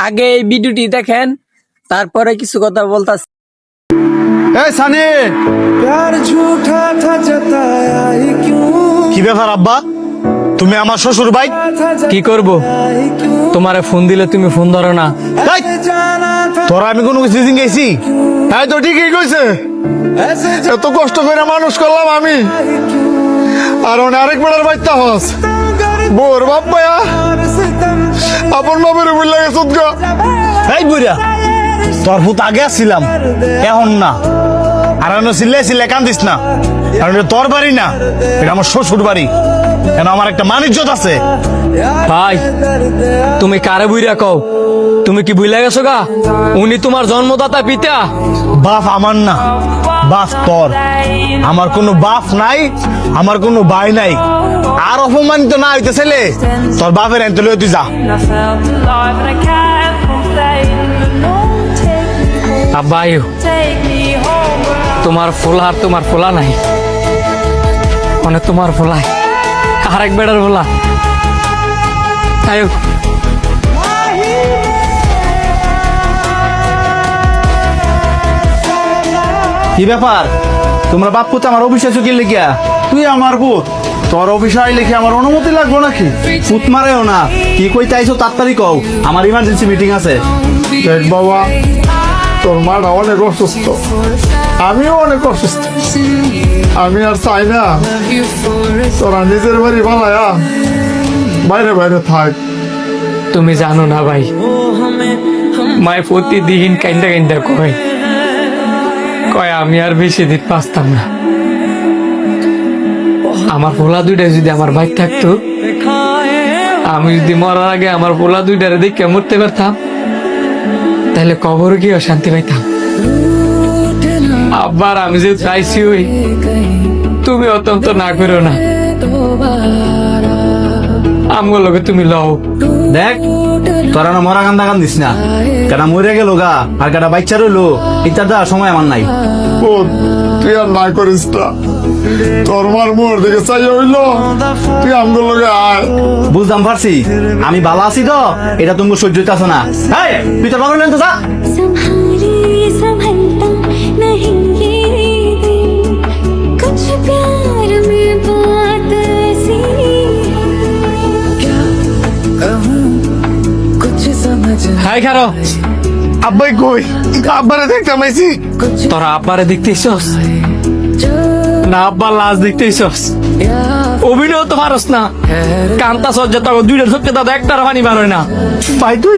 আগে এই ভিডিওটি দেখেন, তারপরে কিছু কথা বলতাছি। এই সানি, प्यार झूठा था जताया ही क्यों কি ব্যাপার আব্বা? তুমি আমার শ্বশুর ভাই? কি করব? ही क्यों তোমারে ফোন দিলে তুমি ফোন ধরো না। এই, जाना था তোরা আমি কোনো কিছু গেছি? তাই তো ঠিকই কইছে। ऐसे এত কষ্ট করে মানুষ করলাম আমি, আর ওনে আরেক বেড়ার বাচ্চা হস বোর বাপ ভাইয়া আপন বাবার উপর লাগে সুদগা। এই বুড়া, তোর ভূত আগে আসছিলাম, এখন না। আর আমি সিলে কান্দিস না, কারণ এটা তোর বাড়ি না, এটা আমার শ্বশুর বাড়ি। কেন আমার একটা মান ইজ্জত আছে। ভাই, তুমি কারে বুইরা কও? তুমি কি বুইলা গেছো গা? উনি তোমার জন্মদাতা পিতা। বাপ আমার না, বাপ তোর। আমার কোনো বাপ নাই, আমার কোনো ভাই নাই। আর অপমানিত না হইতে ছেলে, তোর বাপের এনতে লইয়া তুই যা। I felt alive and I can't complain. আব্বা আয়ো, Take me home. তোমার ফোলা আর তোমার ফোলা নাই, মানে তোমার ফোলাই আরেক বেড়ার ফোলা। আয়ো। কি ব্যাপার? তোমরা বাপ পুত আমার অফিসে চুকিয়ে লিখিয়া? তুই আমার পুত, তোর অফিসে আইলে কি আমার অনুমতি লাগবো নাকি? পুত মারেও না, কি কইতে আইছো তাড়াতাড়ি কও, আমার ইমার্জেন্সি মিটিং আছে। দেখ বাবা, তোর মাটা অনেক অসুস্থ, আমিও অনেক অসুস্থ। আমি আর চাই না তোরা নিজের বাড়ি বানায়া বাইরে বাইরে থাক। তুমি জানো না ভাই, মায় প্রতিদিন কাইন্দা কাইন্দা কয় কয় আমি আর বেশি দিন বাঁচতাম না। আমার পোলা দুইটা যদি আমার ভাই থাকতো, আমি যদি মরার আগে আমার পোলা দুইটারে দেখে মরতে পারতাম, তাহলে কবর গিয়ে শান্তি পাইতাম। আবার আমি যে চাইছি ওই, তুমি অত্যন্ত না করো না, আমগো লগে তুমি লও। দেখ, তোরা না মরা কান্দা কান্দিস না, কেনা মরে গেল গা আর কেটা বাচ্চা রইলো, এটা দেওয়ার সময় আমার নাই। তুই আর না করিস না, তোর মার মোর দিকে চাই হইলো, তুই আমগুলো লগে আয়। বুঝতাম পারছি, আমি ভালো আছি তো, এটা তুমি সহ্য হইতাছ না। এই, তুই তোর বাবার তো যা। संभारी संभलता नहीं ये दिल, कुछ प्यार में बात ऐसी क्या कहूँ कुछ समझ হাই খারো, আব্বাই কই? আব্বারে দেখতে পাইছি। তোরা আব্বারে দেখতেইছস না আব্বার লাশ দেখতেইছস? অভিনয় তো পারস না, কান্তা সজ্জা তো দুইটা চোখে দাদা একটার পানি বার হয় না। ভাই তুই